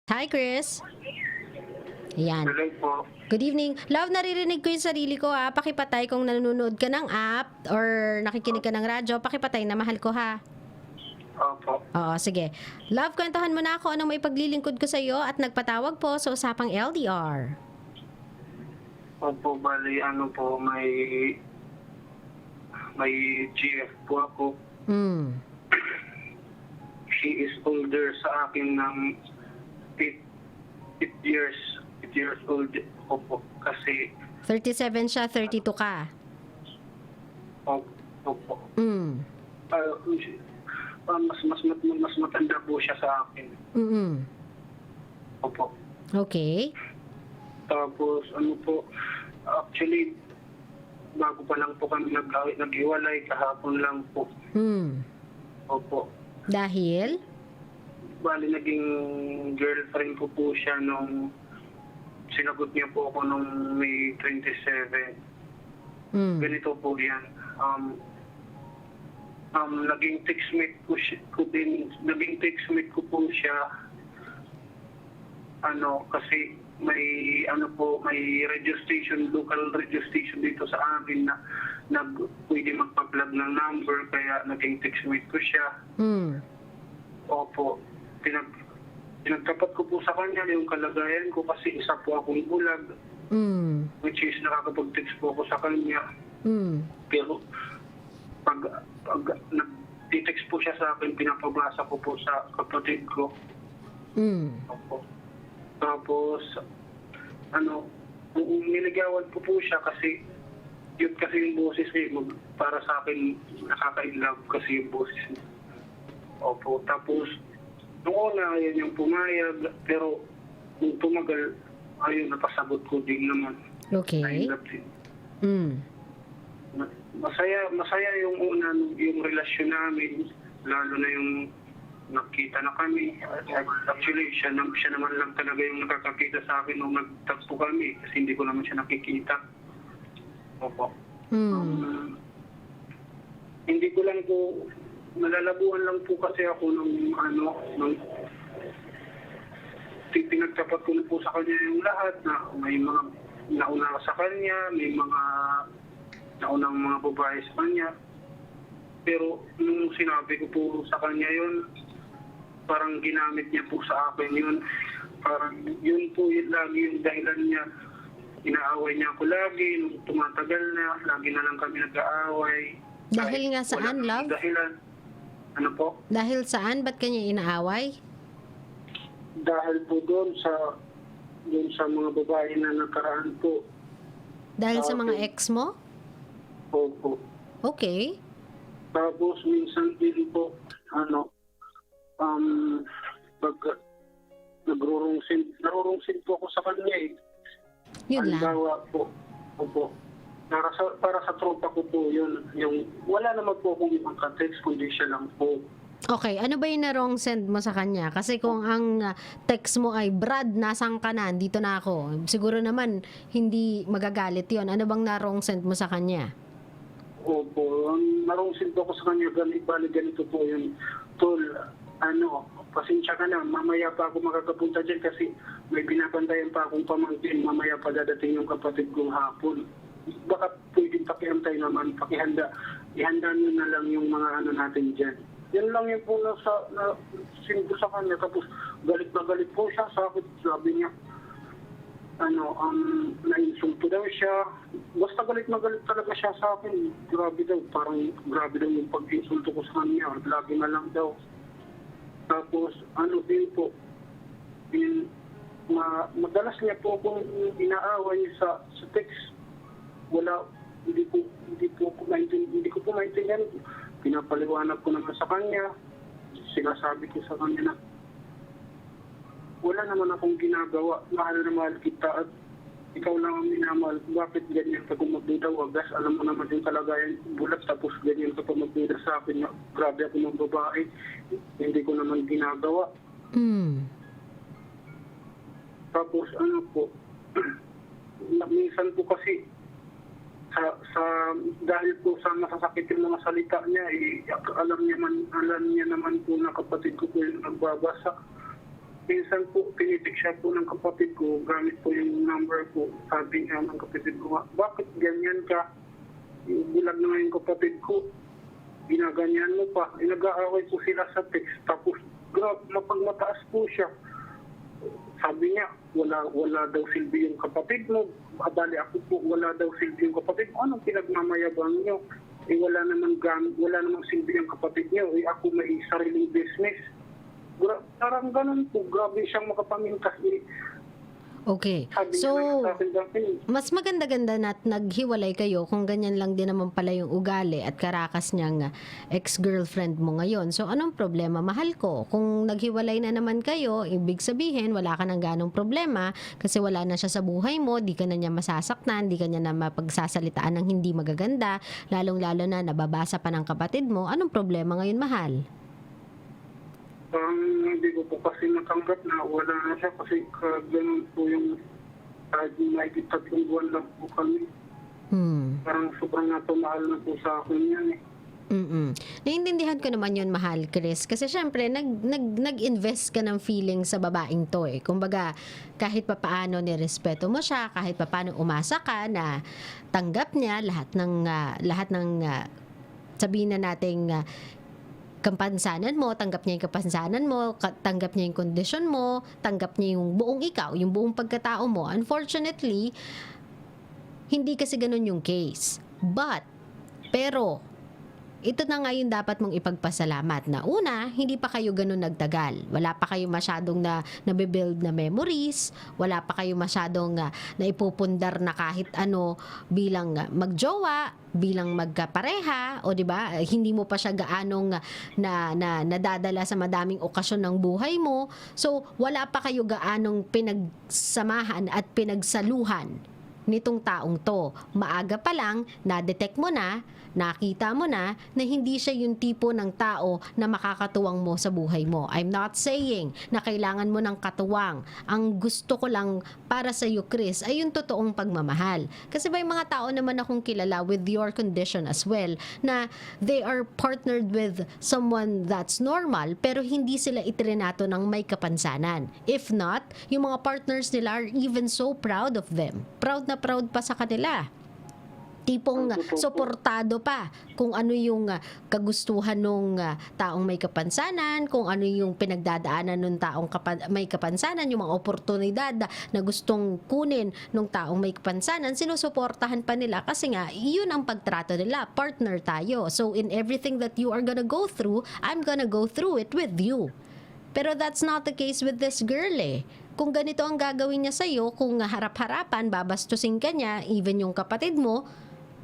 Hi, Chris. Ayan. Hello po. Good evening. Love, naririnig ko yung sarili ko ha. Pakipatay kung nanonood ka ng app or nakikinig ka ng radyo. Pakipatay na mahal ko ha. Opo. Oo, sige. Love, kwentuhan mo na ako anong may paglilingkod ko sa iyo at nagpatawag po sa usapang LDR. Opo, bali may GF po ako. Hmm. She is older sa akin ng 8 years. 8 years old ako po. Kasi, 37 siya, 32 ka. opo. Hmm. Mas matanda po siya sa akin. Mm-mm. Opo. Okay. Tapos, actually, bago pa lang po kami naghiwalay, kahapon lang po. Hmm. Opo. Dahil? Bali, naging girlfriend ko po siya nung sinagot niya po ako nung May 27. Hmm. Ganito po yan. Naging textmate ko po siya. Kasi may radio station, local radio station dito sa amin na pwede magpa-plug ng number, kaya naging textmate ko siya. Hmm. Opo. Pinagtapat ko po sa kanya yung kalagayan ko kasi isa po akong bulag, Hmm. which is nakakapag-text po ako sa kanya. Hmm. Pero pag nag-text po siya sa akin, pinapabasa ko po sa kapatid ko. Hmm. Opo. Tapos, niligawan ko po siya kasi yun kasi yung boses para sa akin, nakaka-inlove kasi yung boses niya. Opo. Tapos, nung una, yan yung pumayag, pero nung tumagal, ayun, napasabot ko din naman. Okay. Na-inlove din. Hmm. Masaya yung una, yung relasyon namin, lalo na yung nakita na kami. Actually, siya naman lang talaga yung nakakakita sa akin nung nagtagpo kami kasi hindi ko naman siya nakikita. Opo. Hmm. Hindi ko lang po, nalalabuhan lang po kasi ako nung pinagtapat ko na po sa kanya yung lahat na may mga nauna sa kanya, may mga naunang mga babae sa kanya. Pero nung sinabi ko po sa kanya yun, parang ginamit niya po sa akin yun. Parang yun po yun lagi yung dahilan niya. Inaaway niya ako lagi, nung tumatagal na, lagi na lang kami nag-aaway. Dahil nga saan, Wala love? dahilan. Ano po? Dahil saan? Ba't kanya inaaway? Dahil po doon sa mga babae na nakaraan po. Dahil sa mga ex mo? Opo. Okay. Tapos minsan din po, pag narurungsin po ako sa kanya eh. Yun lang. Halimbawa po, opo. Para sa tropa ko po yun, yung wala naman po akong ibang ka-text, kundi siya lang po. Okay, ano ba yung na-wrong send mo sa kanya? Kasi kung ang text mo ay, Brad, nasaan ka na? Dito na ako. Siguro naman, hindi magagalit yon. Ano bang na-wrong send mo sa kanya? Opo, narungsin po ako sa kanya, bali ganito po yun. Tol, pasensya ka na, mamaya pa ako makakapunta dyan kasi may binabantayan pa akong pamangkin, mamaya pa dadating yung kapatid kong hapon. Baka pwedeng pakiantay naman, ihanda nyo na lang yung mga natin dyan. Yan lang yung po na send ko sa kanya, tapos galit na galit po siya sa akin, sabi niya, na-insulto daw siya. Basta galit na galit talaga siya sa akin. Grabe daw yung pag-insulto ko sa kanya. Lagi na lang daw. Tapos, din po, madalas niya po akong inaaway sa text. Hindi ko po maintindihan. Pinapaliwanag ko naman sa kanya. Sinasabi ko sa kanya na, wala naman akong ginagawa. Mahal na mahal kita at ikaw lang ang minamahal. Bakit ganyan ka magduda wagas? Alam mo naman yung kalagayan bulat tapos ganyan ka magduda sa akin na grabe ako ng babae. Hindi ko naman ginagawa. Hmm. Tapos minsan po kasi dahil po sa masasakit yung mga salita niya, alam niya naman po na kapatid ko po yung nagbabasa. minsan po, tinitik siya po ng kapatid ko, gamit po yung number ko. Sabi niya ng kapatid ko, bakit ganyan ka? Bulag na nga yung kapatid ko. Ginaganyan mo pa. Nag-aaway po sila sa text. Tapos, mapagmataas po siya. Sabi niya, wala daw silbi yung kapatid mo. Abali ako po, wala daw silbi yung kapatid mo. Anong pinagmamayabang niyo? Wala namang silbi yung kapatid niyo. Ako may sariling business. Parang ganun po, grabe siyang makapamintas. Okay. Sabi niya So, na sa akin dati, mas maganda-ganda na at naghiwalay kayo kung ganyan lang din naman pala yung ugali at karakas niyang ex-girlfriend mo ngayon. So, anong problema? Mahal ko. Kung naghiwalay na naman kayo, ibig sabihin, wala ka ng ganong problema kasi wala na siya sa buhay mo, di ka na niya masasaktan, di ka niya na mapagsasalitaan ng hindi magaganda, lalong-lalo na nababasa pa ng kapatid mo. Anong problema ngayon, mahal? parang hindi ko po kasi natanggap na wala na siya kasi ganun po yung may 3 buwan lang po kami. Parang sobrang natumahal na po sa akin yan eh. Naiintindihan ko naman yun, mahal, Chris. Kasi syempre, nag-invest ka ng feeling sa babaeng to eh. Kumbaga, kahit papaano nirespeto mo siya, kahit papaano umasa ka na tanggap niya lahat ng sabihin na nating kapansanan mo, tanggap niya yung kapansanan mo, tanggap niya yung kondisyon mo, tanggap niya yung buong ikaw, yung buong pagkatao mo. Unfortunately, hindi kasi ganun yung case. Pero, ito na nga yung dapat mong ipagpasalamat na una, hindi pa kayo ganun nagtagal. Wala pa kayo masyadong nabibuild na memories, wala pa kayo masyadong naipupundar na kahit ano bilang magjowa, bilang magkapareha, o di ba? Hindi mo pa siya gaanong nadadala sa madaming okasyon ng buhay mo. So, wala pa kayo gaanong pinagsamahan at pinagsaluhan nitong taong to. Maaga pa lang, na-detect mo na, nakita mo na hindi siya yung tipo ng tao na makakatuwang mo sa buhay mo. I'm not saying na kailangan mo ng katuwang. Ang gusto ko lang para sa iyo, Chris, ay yung totoong pagmamahal. Kasi may mga tao naman akong kilala with your condition as well na they are partnered with someone that's normal pero hindi sila itrinato ng may kapansanan. If not, yung mga partners nila are even so proud of them. Proud na proud pa sa kanila. Tipong suportado pa kung ano yung kagustuhan ng taong may kapansanan, kung ano yung pinagdadaanan ng taong may kapansanan, yung mga oportunidad na gustong kunin ng taong may kapansanan, sinusuportahan pa nila kasi nga, yun ang pagtrato nila, partner tayo. So in everything that you are gonna go through, I'm gonna go through it with you. Pero that's not the case with this girl eh. Kung ganito ang gagawin niya sa'yo, kung harap-harapan, babastusin ka niya, even yung kapatid mo,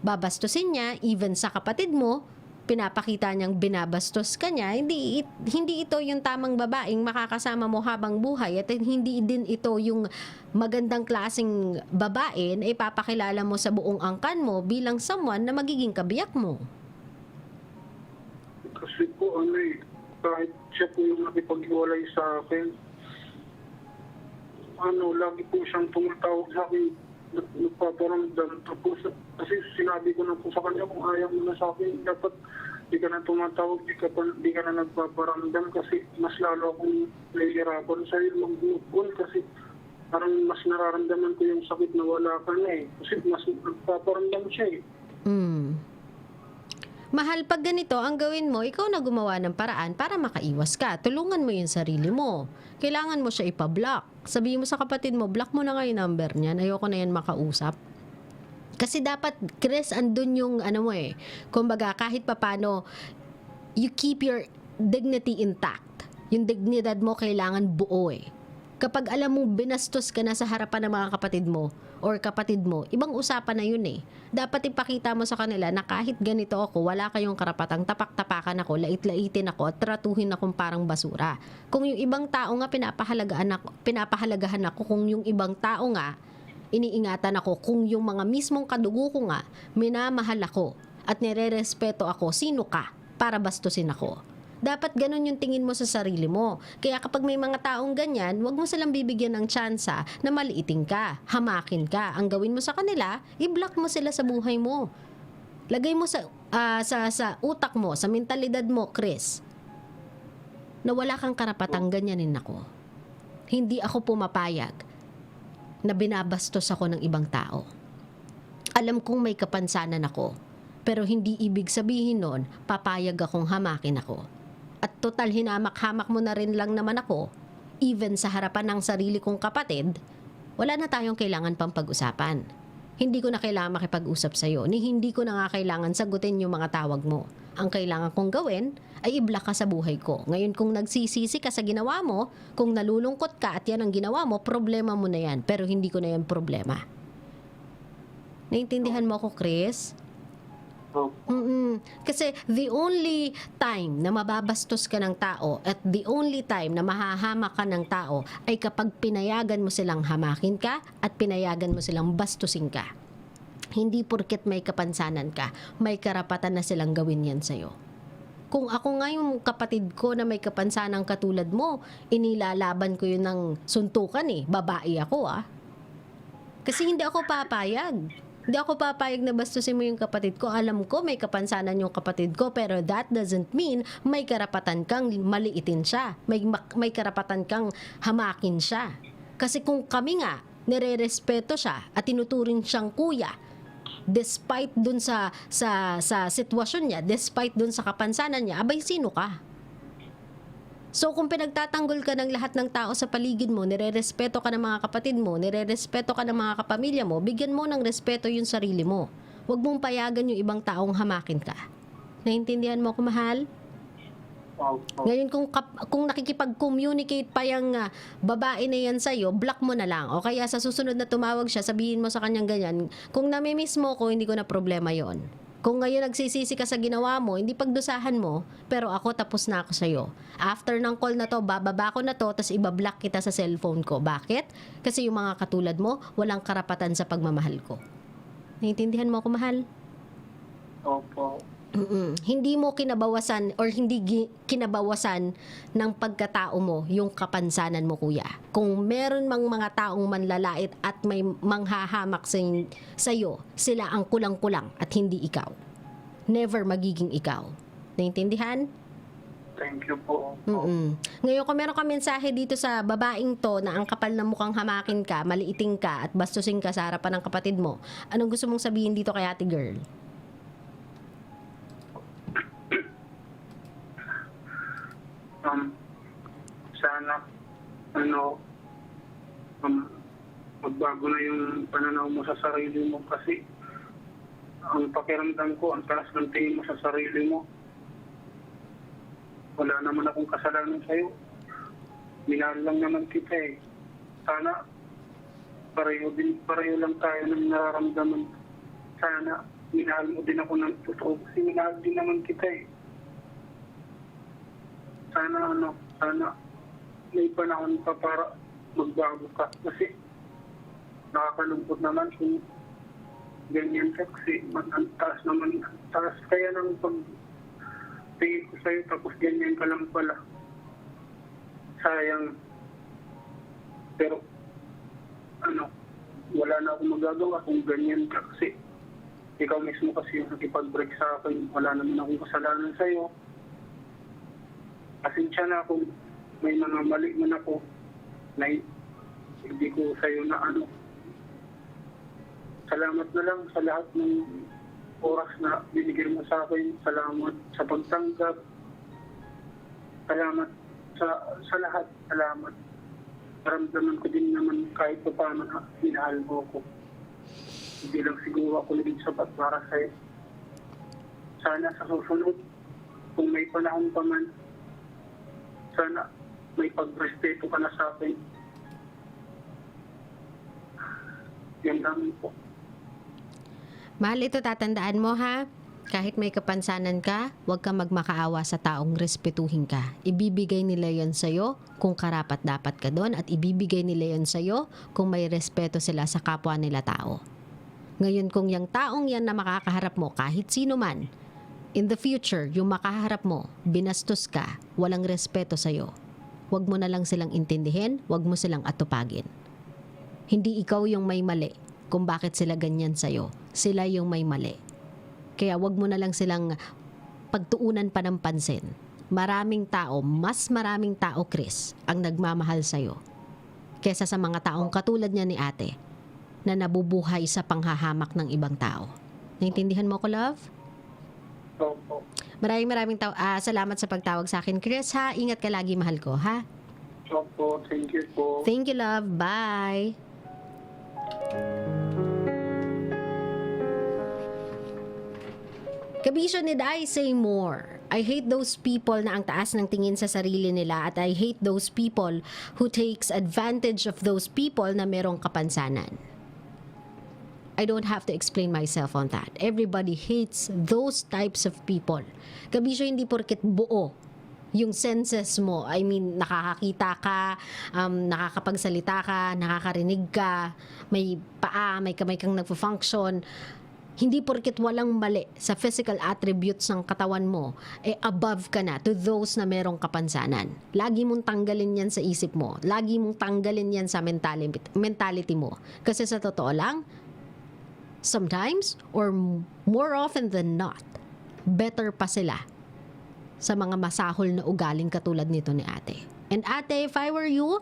babastusin niya, even sa kapatid mo, pinapakita niyang binabastos ka niya, hindi ito yung tamang babaeng makakasama mo habang buhay at hindi din ito yung magandang klaseng babae na ipapakilala mo sa buong angkan mo bilang someone na magiging kabiyak mo. Kasi po kahit siya po yung nakipag-iwalay sa akin, lagi po siyang tumatawag sa akin, nagpaparamdam. Tapos, kasi sinabi ko na po sa kanya, kung ayaw mo na sa akin, dapat di ka na tumatawag, di ka na nagpaparamdam kasi mas lalo akong nahihirapan sa'yo mag-move on kasi parang mas nararamdaman ko yung sakit na wala ka na eh. Kasi mas nagpaparamdam siya eh. Mahal, pag ganito, ang gawin mo, ikaw na gumawa ng paraan para makaiwas ka. Tulungan mo yung sarili mo. Kailangan mo siya ipablock. Sabihin mo sa kapatid mo, block mo na nga yung number niyan. Ayoko na yan makausap. Kasi dapat, Chris, andun yung mo eh. Kumbaga, kahit papano, you keep your dignity intact. Yung dignidad mo kailangan buo eh. Kapag alam mo binastos ka na sa harapan ng mga kapatid mo or kapatid mo, ibang usapan na yun eh. Dapat ipakita mo sa kanila na kahit ganito ako, wala kayong karapatang tapak-tapakan ako, lait-laitin ako at tratuhin akong parang basura. Kung yung ibang tao nga pinapahalagahan ako, kung yung ibang tao nga iniingatan ako, kung yung mga mismong kadugo ko nga minamahal ako at nirerespeto ako, sino ka para bastusin ako? Dapat ganun yung tingin mo sa sarili mo. Kaya kapag may mga taong ganyan, wag mo silang bibigyan ng tsansa na maliitin ka, hamakin ka. Ang gawin mo sa kanila, i-block mo sila sa buhay mo. Lagay mo sa utak mo, sa mentalidad mo, Chris, na wala kang karapatang ganyanin ako. Hindi ako pumapayag na binabastos ako ng ibang tao. Alam kong may kapansanan ako, pero hindi ibig sabihin nun, papayag akong hamakin ako. At total hinamak-hamak mo na rin lang naman ako, even sa harapan ng sarili kong kapatid, wala na tayong kailangan pang pag-usapan. Hindi ko na kailangan makipag-usap sa'yo, ni hindi ko na nga kailangan sagutin yung mga tawag mo. Ang kailangan kong gawin ay i-block ka sa buhay ko. Ngayon kung nagsisisi ka sa ginawa mo, kung nalulungkot ka at yan ang ginawa mo, problema mo na yan. Pero hindi ko na yan problema. Naintindihan mo ako, Chris? Opo. Kasi the only time na mababastos ka ng tao at the only time na mahahamak ka ng tao ay kapag pinayagan mo silang hamakin ka at pinayagan mo silang bastusin ka. Hindi porket may kapansanan ka, may karapatan na silang gawin yan sa'yo. Kung ako nga yung kapatid ko na may kapansanang katulad mo, inilalaban ko yun ng suntukan babae ako Kasi hindi ako papayag. Hindi ako papayag na bastusin mo yung kapatid ko. Alam ko may kapansanan yung kapatid ko, pero that doesn't mean may karapatan kang maliitin siya. May karapatan kang hamakin siya. Kasi kung kami nga, nire-respeto siya at tinuturing siyang kuya, despite dun sa sitwasyon niya, despite dun sa kapansanan niya, abay sino ka? So kung pinagtatanggol ka ng lahat ng tao sa paligid mo, nire-respeto ka ng mga kapatid mo, nire-respeto ka ng mga kapamilya mo, bigyan mo ng respeto yung sarili mo. Huwag mong payagan yung ibang taong hamakin ka. Naintindihan mo ako, mahal? Opo. Ngayon kung nakikipag-communicate pa yung babae na yan sa'yo, block mo na lang. O kaya sa susunod na tumawag siya, sabihin mo sa kanyang ganyan, kung namimiss mo ko, hindi ko na problema yon. Kung ngayon nagsisisi ka sa ginawa mo, hindi pagdusahan mo, pero ako tapos na ako sa'yo. After ng call na to, bababa ko na to, tapos ibablock kita sa cellphone ko. Bakit? Kasi yung mga katulad mo, walang karapatan sa pagmamahal ko. Naintindihan mo ako, mahal? Opo. Hindi mo kinabawasan or hindi kinabawasan ng pagkatao mo yung kapansanan mo, kuya. Kung meron mang mga taong manlalait at may manghahamak sa'yo, sila ang kulang-kulang at hindi ikaw. Never magiging ikaw. Naintindihan? Thank you po. Ngayon, kung meron ka mensahe dito sa babaeng to na ang kapal na mukhang hamakin ka, maliiting ka at bastusin ka sa harapan ng kapatid mo, anong gusto mong sabihin dito kay ate girl? Sana magbago na yung pananaw mo sa sarili mo kasi ang pakiramdam ko, ang taas ng tingin mo sa sarili mo. Wala naman akong kasalanan sa'yo. Minahal lang naman kita Sana pareho lang tayo ng nararamdaman. Sana minahal mo din ako ng totoo kasi minahal din naman kita Sana may panahon pa para magbago ka kasi nakakalungkot naman kung ganyan ka kasi ang taas kaya ng pagtingin ko sa'yo tapos ganyan ka lang pala. Sayang. Pero wala na akong magagawa kung ganyan ka kasi ikaw mismo kasi yung nakipag-break sa akin. Wala naman akong kasalanan sa'yo. Pasensya na kung may mga mali man ako na hindi ko sa'yo na Salamat na lang sa lahat ng oras na binigyan mo sa akin. Salamat sa pagtanggap. Salamat sa lahat. Salamat. Naramdaman ko din naman kahit pa paano na minahal mo ako. Hindi lang siguro ako naging sapat para sa'yo. Sana sa susunod, kung may panahon pa man, sana may pagrespeto ka na sa akin. Yan lang po. Mahal, ito tatandaan mo ha. Kahit may kapansanan ka, huwag kang magmakaawa sa taong respetuhin ka. Ibibigay nila yon sa'yo kung karapat dapat ka doon at ibibigay nila yon sa'yo kung may respeto sila sa kapwa nila tao. Ngayon kung yung taong yan na makakaharap mo kahit sino man, in the future, yung makaharap mo, binastos ka, walang respeto sa'yo, huwag mo na lang silang intindihin, huwag mo silang atupagin. Hindi ikaw yung may mali kung bakit sila ganyan sa'yo. Sila yung may mali. Kaya wag mo na lang silang pagtuunan pa ng pansin. Maraming tao, mas maraming tao, Chris, ang nagmamahal sa'yo. kesa sa mga taong katulad niya ni ate na nabubuhay sa panghahamak ng ibang tao. Naintindihan mo ko, love? Opo. Maraming salamat sa pagtawag sa akin, Chris, ha? Ingat ka lagi, mahal ko, ha? Opo, thank you po. Thank you, love. Bye. Kabisyo ni Dai, say more. I hate those people na ang taas ng tingin sa sarili nila at I hate those people who takes advantage of those people na merong kapansanan. I don't have to explain myself on that. Everybody hates those types of people. Kabisyo, hindi porket buo yung senses mo. I mean, nakakakita ka, nakakapagsalita ka, nakakarinig ka, may paa, may kamay kang nagpo-function. Hindi porket walang mali sa physical attributes ng katawan mo, above ka na to those na merong kapansanan. Lagi mong tanggalin yan sa isip mo. Lagi mong tanggalin yan sa mentality mo. Kasi sa totoo lang, sometimes, or more often than not, better pa sila sa mga masahol na ugaling katulad nito ni ate. And ate, if I were you,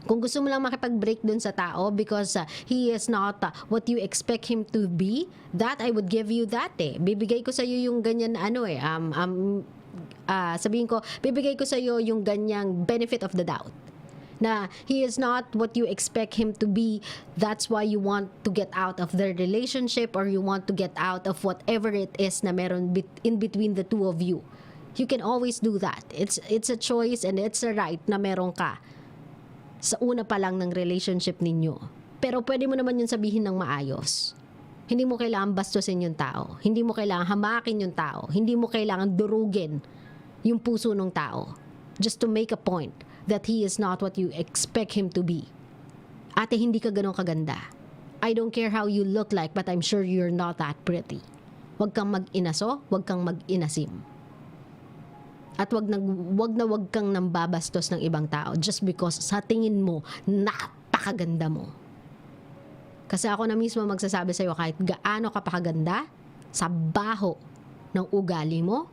kung gusto mo lang makipag-break dun sa tao because he is not what you expect him to be, that I would give you that Bibigay ko sa iyo yung ganyan sabihin ko, bibigay ko sa iyo yung ganyang benefit of the doubt. Na he is not what you expect him to be. That's why you want to get out of their relationship or you want to get out of whatever it is na meron in between the two of you. You can always do that. It's a choice and it's a right na meron ka sa una pa lang ng relationship ninyo. Pero pwede mo naman yun sabihin ng maayos. Hindi mo kailangan bastusin yung tao. Hindi mo kailangan hamakin yung tao. Hindi mo kailangan durugin yung puso ng tao. Just to make a point that he is not what you expect him to be. Ate, hindi ka ganun kaganda. I don't care how you look like, but I'm sure you're not that pretty. Huwag kang mag-inaso, huwag kang mag-inasim. At wag kang nambabastos ng ibang tao just because sa tingin mo, napakaganda mo. Kasi ako na mismo magsasabi sa'yo, kahit gaano ka pakaganda, sa baho ng ugali mo,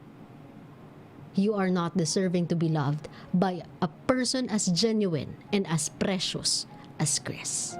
you are not deserving to be loved by a person as genuine and as precious as Chris.